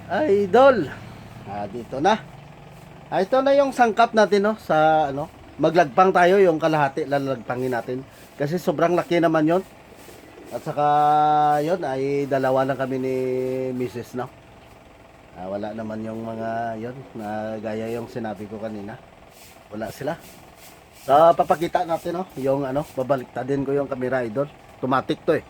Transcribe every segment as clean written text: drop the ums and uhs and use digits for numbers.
Idol. Dito na. Ito na yung sangkap natin, no, sa ano, maglagpang tayo yung kalahati, lalagpangin natin. Kasi sobrang laki naman 'yon. At saka 'yon ay dalawa lang kami ni Mrs. no. Wala naman yung mga 'yon na gaya yung sinabi ko kanina. Wala sila. So papakita natin, no, yung ano, babaliktadin ko yung camera, idol. Automatic to eh.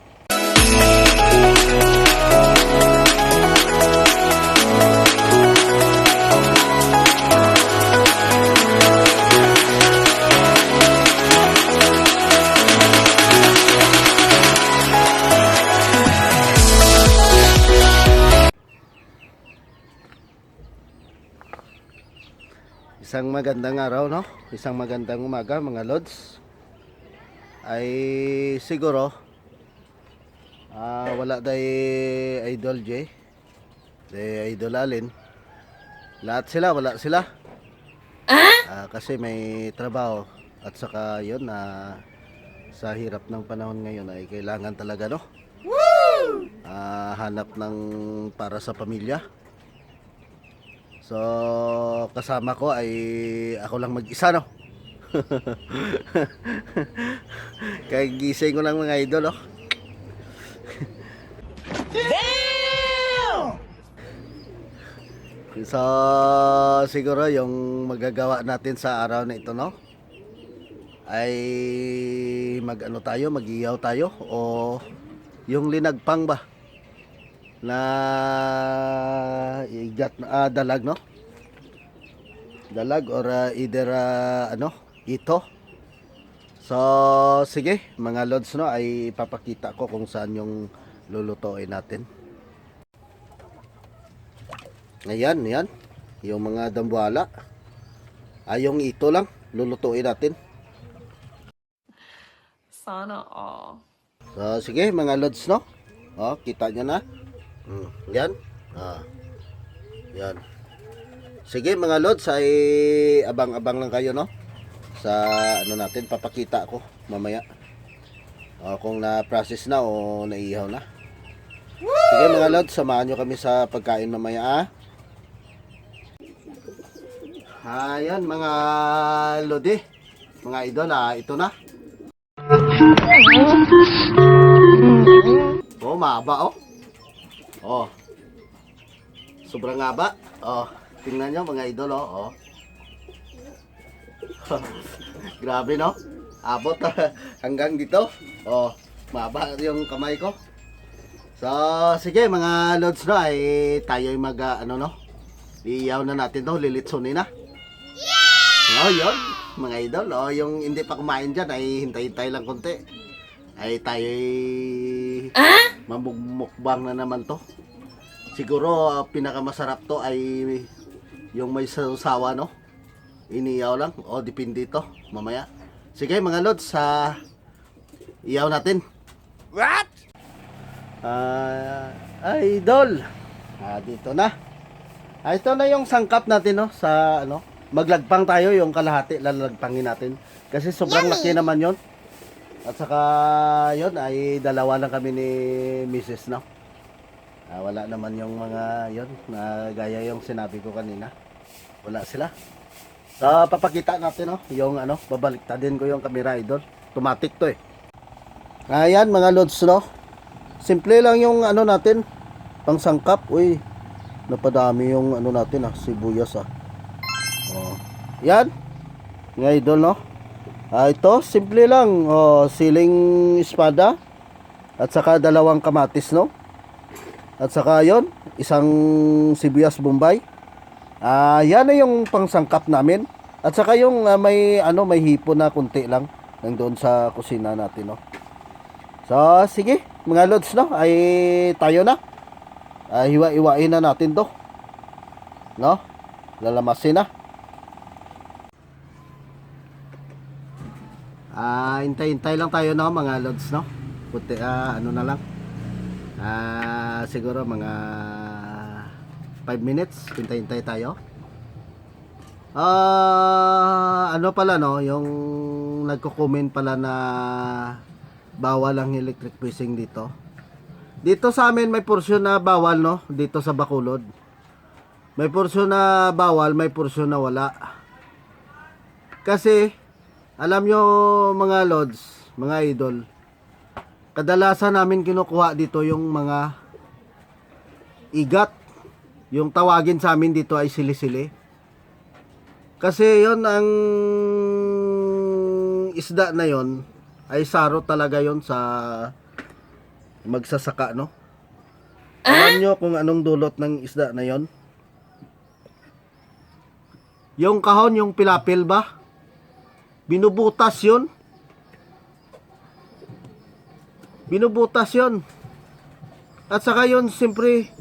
Isang magandang araw, no? Isang magandang umaga, mga lods. Ay siguro wala day Idol J, day Idol Alin. Lahat sila, wala sila. Kasi may trabaho. At saka yun, sa hirap ng panahon ngayon ay kailangan talaga, no? Hanap ng para sa pamilya. So kasama ko ay ako lang mag-isa, no? Kaya gising ko lang, mga idol, oh. So siguro yung magagawa natin sa araw na ito, no, ay mag-ano tayo, mag-iyaw tayo o yung linagpang ba na igat na dalag, no? Dalag or either ano, ito. So sige mga lods, no, ay papakita ko kung saan yung lulutuin natin. Ayan, yan yung mga dambuhala. Yung ito lang lulutuin natin. Sana all. So sige mga lods, no, kita nyo na. Yan. Yan. Sige mga lods, ay abang-abang lang kayo, no, sa ano natin, papakita ko mamaya kung na-process na o naihaw na. Sige mga lods, samahan nyo kami sa pagkain mamaya. Ayan mga lodi, mga idol, ito na. Mahaba, sobrang haba. Tingnan nyo mga idol, grabe, no? Abot hanggang dito. Mahaba yung kamay ko. So sige mga lods, no, ay tayo mag ano, no, iyaw na natin to, lilitsunin na. Yun mga idol, yung hindi pa kumain dyan ay hintay-hintay lang konti. Ay tayo mamumukbang na naman to. Siguro pinakamasarap to ay yung may sausawa, no, iniyaw lang, depende to mamaya. Sige mga lods, iyaw natin. What? Idol, dito na. Ito na yung sangkap natin, no, sa ano, maglagpang tayo yung kalahati, lalagpangin natin. Kasi sobrang laki naman yon. At saka yon ay dalawa lang kami ni Mrs. no. Wala naman yung mga yon na gaya yung sinabi ko kanina. Wala sila. So papakita natin, no, yung ano, babaliktadin ko yung camera, idol. Automatic to eh. Ayan mga lods, no. Simple lang yung ano natin, pang sangkap. Uy, napadami yung ano natin, sibuyas. Yan nga idol, no. Ito simple lang, siling espada at saka dalawang kamatis, no, at saka yon isang sibuyas bombay. Yan na yung pangsangkap namin. At saka yung may ano, may hipon na kunti lang nandoon sa kusina natin, no. So sige mga lods, no, ay tayo na, hiwa-hiwain na natin to, no, lalamasin na. Hintay-hintay lang tayo, no, mga lods, no. Puti, ano na lang, siguro mga 5 minutes hintay-hintay tayo. Ano pala, no, yung nagko-comment pala na bawal ang electric fishing dito. Dito sa amin may porsyon na bawal, no? Dito sa Bacolod. May porsyon na bawal, may porsyon na wala. Kasi, alam nyo mga lods, mga idol, kadalasan namin kinukuha dito yung mga igat. Yung tawagin sa amin dito ay sili-sili. Kasi yon ang isda na yon ay saro talaga yon sa magsasaka, no? Alam nyo kung anong dulot ng isda na yon? Yung kahon, yung pilapil ba? Binubutas yon. Binubutas yon. At saka yon, siyempre,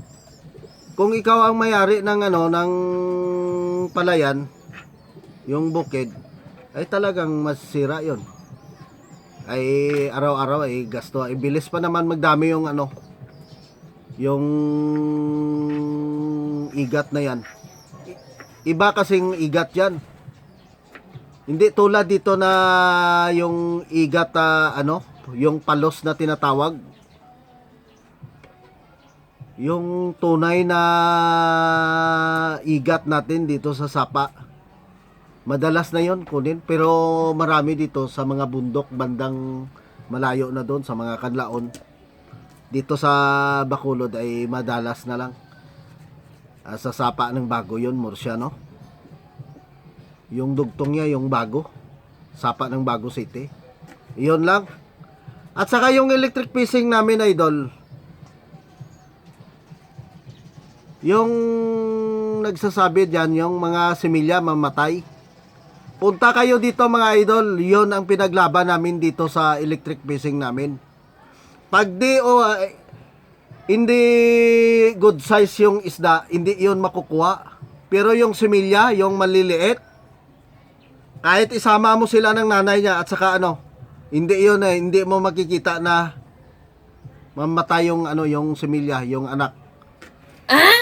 kung ikaw ang mayari ng ng palayan, yung bukid, ay talagang masira yon. Ay araw-araw ay gasto, ay bilis pa naman magdami yung yung igat na yan. Iba kasing igat yan. Hindi tulad dito na yung igat yung palos na tinatawag. Yung tunay na igat natin dito sa sapa. Madalas na yon kunin, pero marami dito sa mga bundok bandang malayo na doon sa mga kanlaon. Dito sa Bacolod ay madalas na lang. Sa sapa ng bago yon, Murcia, no? Yung dugtong niya, yung bago. Sapa ng Bago City. Iyon lang. At saka yung electric fishing namin, idol. Yung nagsasabi dyan, yung mga similya mamatay. Punta kayo dito mga idol. Yon ang pinaglaban namin dito sa electric fishing namin. Pag hindi good size yung isda, hindi yon makukuha. Pero yung similya, yung maliliit, kahit isama mo sila ng nanay niya at saka hindi yon hindi mo makikita na mamatay yung yung similya, yung anak.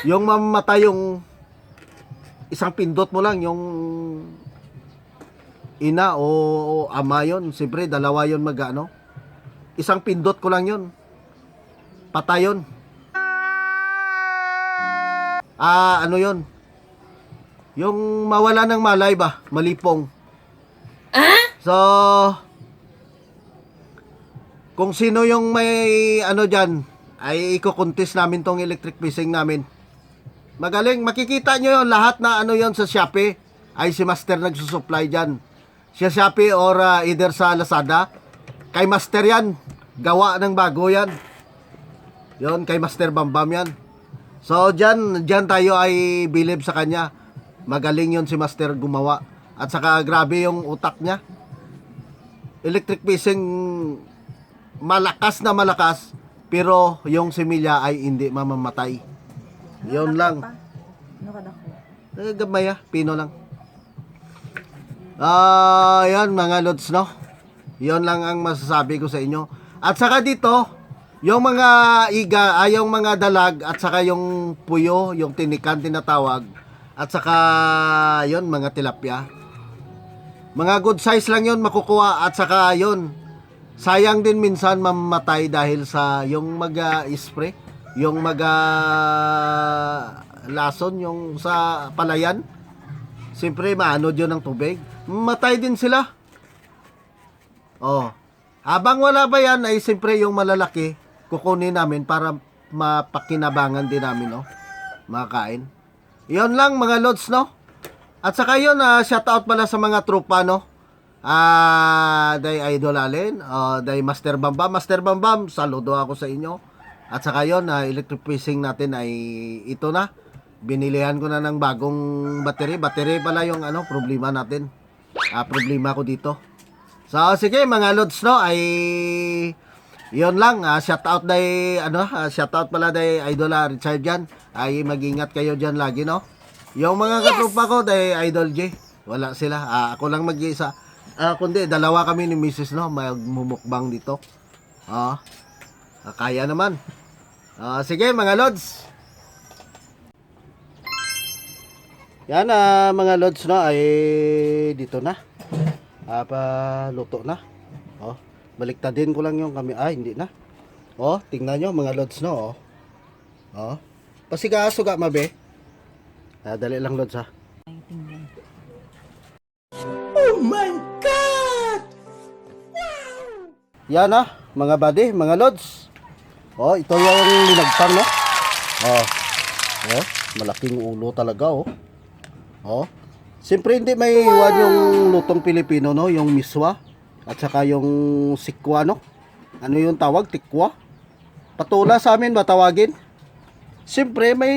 Yung mamatay yung isang pindot mo lang, yung ina o ama yon. Siyempre, dalawa yon isang pindot ko lang yon. Patay yon. Yon? Yung mawala ng malay ba? Malipong. So, kung sino yung may dyan, ay iko-contest namin tong electric fishing namin. Magaling, makikita nyo yon lahat na yon sa Shopee, ay si Master nagsusupply dyan. Sa Shopee or either sa Lazada, kay Master yan, gawa ng bago yan. Yon, kay Master Bambam yan. So, dyan tayo ay bilib sa kanya. Magaling yon si Master gumawa. At saka grabe yung utak niya. Electric fishing, malakas na malakas, pero yung similya ay hindi mamamatay. Yon lang. Ano ka dako? Gamay pino lang. Yan mga lods, no? Yon lang ang masasabi ko sa inyo. At saka dito, yung mga yung mga dalag, at saka yung puyo, yung tinikan tinatawag, at saka yon mga tilapia. Mga good size lang yon makukuha, at saka yon sayang din minsan mamamatay dahil sa yung mag-spray, yung lason, yung sa palayan. Siyempre maanod yun ng tubig, mamatay din sila. Habang wala ba yan, ay siyempre yung malalaki kukunin namin para mapakinabangan din namin, no? Makain. Yon lang mga lods, no? At saka yun, shout out pala sa mga tropa, no? Day Idol Allen, day Master Bambam. Master Bambam, saludo ako sa inyo. At saka yun, electric fishing natin ay ito na. Binilihan ko na ng bagong battery. Battery pala yung problema natin. Problema ko dito. So, sige mga lods, no? Ay yon lang, shout out shout out pala day Idol Richard dyan. Ay mag-ingat kayo dyan lagi, no? Yung mga katropa ko day Idol J, wala sila. Ako lang mag-iisa. Kundi dalawa kami ni Mrs. no, magmumukbang dito. Kaya naman. Sige mga lods. Yan mga lods, no, ay dito na. Paluto na. Baliktadin ko lang yung kami. Hindi na. Oh, tingnan nyo mga lods, no? Oh. Oh. Pasiga-suga, mabe. Dali lang, lods, ha. Oh my God! Yan, ha, mga buddy, mga lods. Oh, ito yung linagpang, no? Oh. Oh, malaking ulo talaga, oh. Oh. Siyempre hindi may iwan yung lutong Pilipino, no? Yung miswa at saka yung sikwa, no? Ano yung tawag? Tikwa? Patula sa amin matawagin. Siyempre may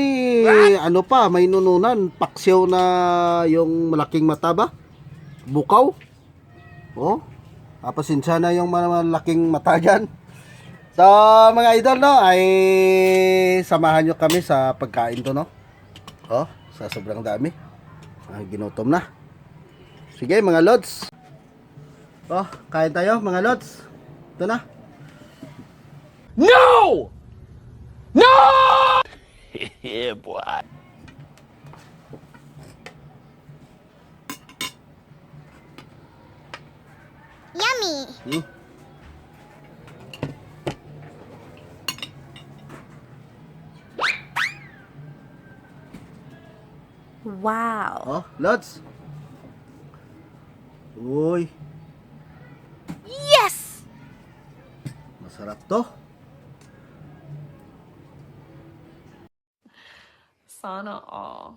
ano pa, may nununan, paksiw na yung malaking mata ba? Bukaw. Oh. Pasensya na yung malaking mata dyan. So, mga idol, no, ay samahan nyo kami sa pagkain to, no? Oh, sa sobrang dami. Ginutom na. Sige, mga lods. Oh, kain tayo, mga lods. Ito na. No! No! Yeah, boy. Yummy. Hmm. Wow. Oh, lods. Uy, Yes! masarap to. Sana all.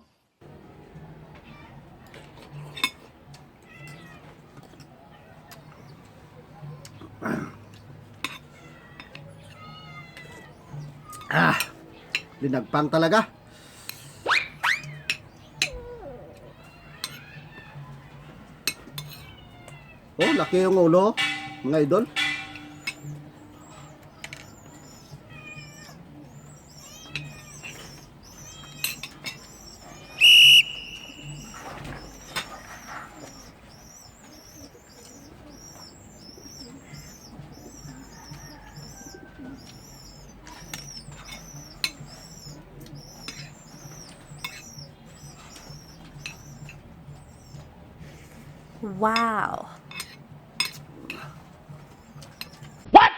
Linagpang talaga. Oh, laki yung ulo, mga idol. Wow. What?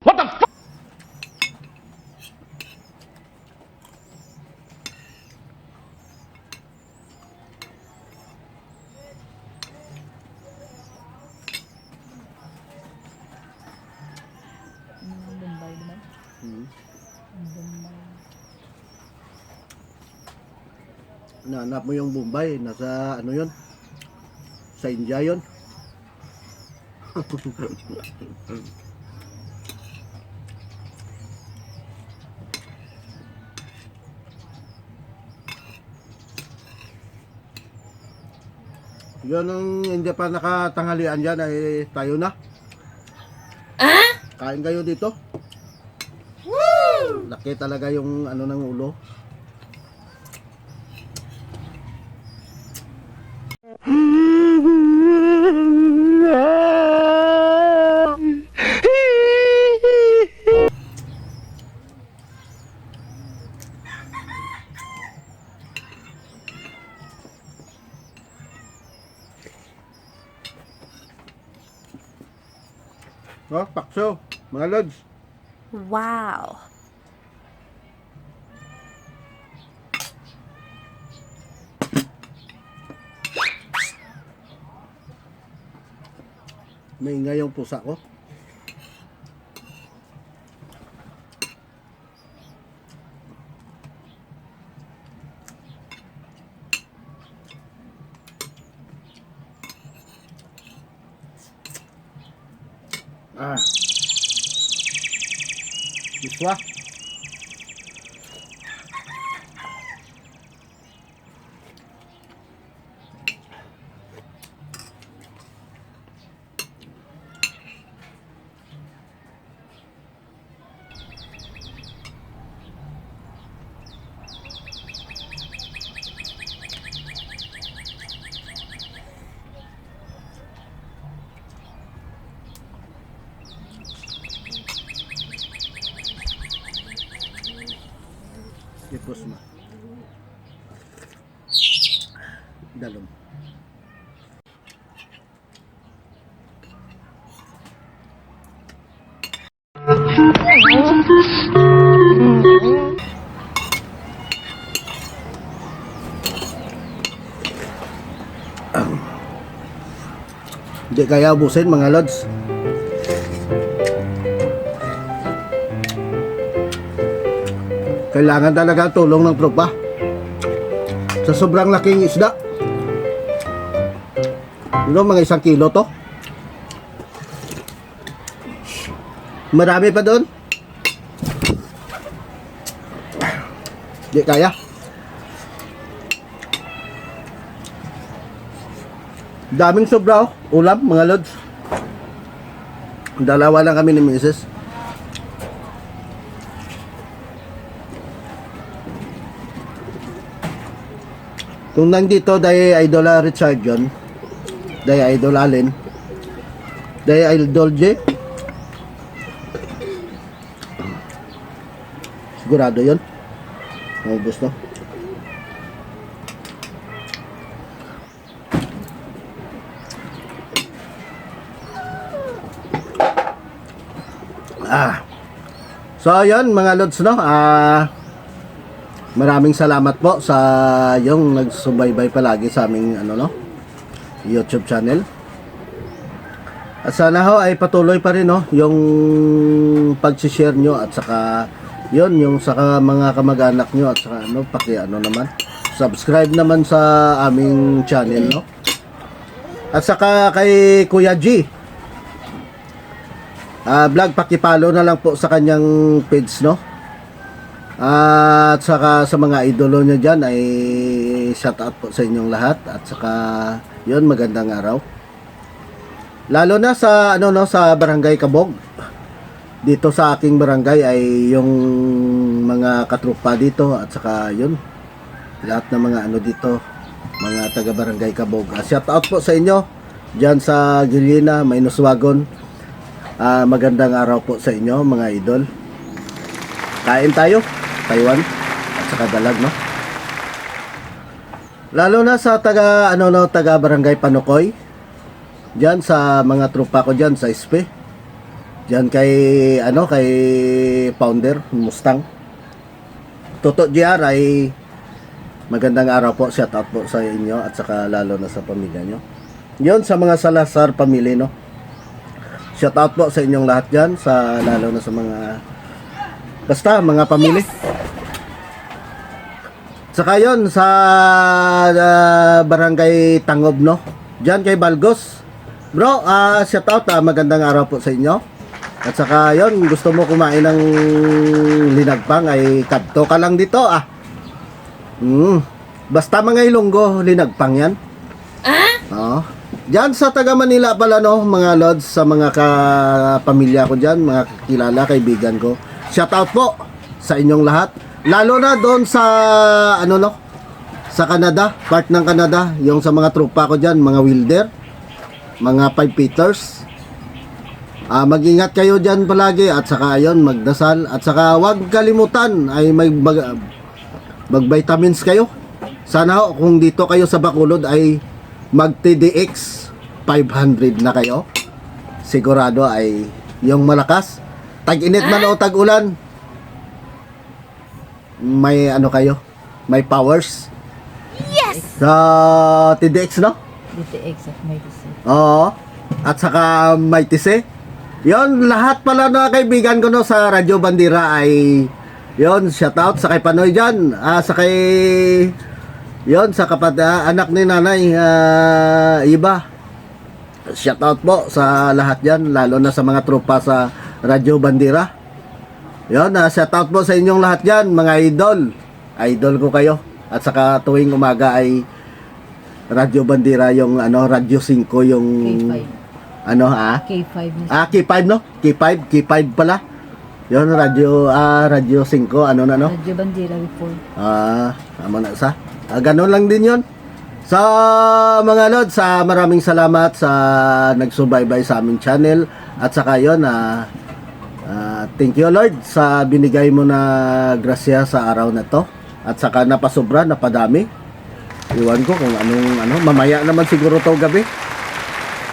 What the fuck? Hmm. Nahanap mo yung Bombay, nasa ano yun? Sa India yun. Yun ang hindi pa nakatanghalian dyan ay tayo na. Kain kayo dito. Laki talaga yung ano ng ulo. Oh, pakso, mga lods. Wow. Maingay yung pusa ko. Miswa. Ipos mo. Dalom. Di kaya ubusin mga lods. Kailangan talaga tulong ng tropa. Sa sobrang laking isda. Mga 1 kilo to. Marami pa doon. Di kaya. Daming sobra oh. Ulam mga lods. Dalawa lang kami ni Mrs. Kung nandito dahil Idol Richard John, dahil Idol Allen, dahil Idol J, sigurado yun. Maubos no. So ayun mga lods no. Maraming salamat po sa yung nagsubaybay palagi sa aming YouTube channel. At sana ho ay patuloy pa rin no yung pag-share nyo at saka yung saka mga kamag-anak nyo at saka naman subscribe naman sa aming channel no. At saka kay Kuya G vlog, pakipalo na lang po sa kanyang page no. At saka sa mga idolo nyo dyan ay shout out po sa inyong lahat. At saka yun, magandang araw. Lalo na sa sa Barangay Kabog. Dito sa aking barangay ay yung mga katrupa dito at saka yun, lahat ng mga dito, mga taga Barangay Kabog. Shout out po sa inyo dyan sa Gilina, Mainoswagon. Magandang araw po sa inyo mga idol. Kain tayo Taiwan at saka dalag no. Lalo na sa taga taga Barangay Panukoy. Diyan sa mga tropa ko diyan sa SP. Diyan kay kay founder Mustang. Toto GR ay magandang araw po, shout out po sa inyo at saka lalo na sa pamilya nyo. Yon sa mga Salazar family no. Shout out po sa inyong lahat diyan, sa lalo na sa mga basta mga pamilya. Saka yun sa Barangay Tangob no. Diyan kay Balgos. Bro, shout out, magandang araw po sa inyo. At saka yun, gusto mo kumain ng linagpang ay kadto ka lang dito Basta mga Ilonggo, linagpang yan. Oo. Diyan sa taga Manila pala no, mga lods, sa mga kapamilya ko diyan, mga kilala, kaibigan ko. Shout out po sa inyong lahat. Lalo na doon sa sa Canada, part ng Canada, yung sa mga tropa ko diyan, mga welder, mga 5 feeters. Mag-ingat kayo diyan palagi at saka ayon, magdasal at saka huwag kalimutan ay mag-vitamins kayo. Sana kung dito kayo sa Bacolod ay mag TDX 500 na kayo. Sigurado ay yung malakas. Tag-init man o tag-ulan, may kayo, may powers. Yes! Sa TDX no? DTX at may DC. Oo. At saka may TC. Yon, lahat pala na kaibigan ko no sa Radyo Bandira ay yon, shout out sa kay Panoy dyan, sa kay yon, sa anak ni nanay Iba. Shout out po sa lahat dyan, lalo na sa mga tropa sa Radyo Bandira. Yon, shout out po sa inyong lahat dyan mga idol ko kayo. At saka tuwing umaga ay Radyo Bandira yung Radyo 5 yung K5. K5 na. K5 no? K5 pala. Yon, Radyo 5 no? Radyo Bandira before. Tama na sa. Ganun lang din yon. Sa mga lods, maraming salamat sa nagsubaybay sa aming channel. At saka yon, thank you Lord sa binigay mo na grasya sa araw na to. At saka napasobra, napadami. Iwan ko kung anong mamaya naman siguro to gabi.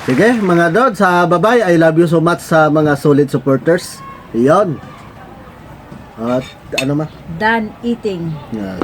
Sige mga lods, bye-bye. I love you so much sa mga solid supporters. Iyon. At Done eating. Yeah.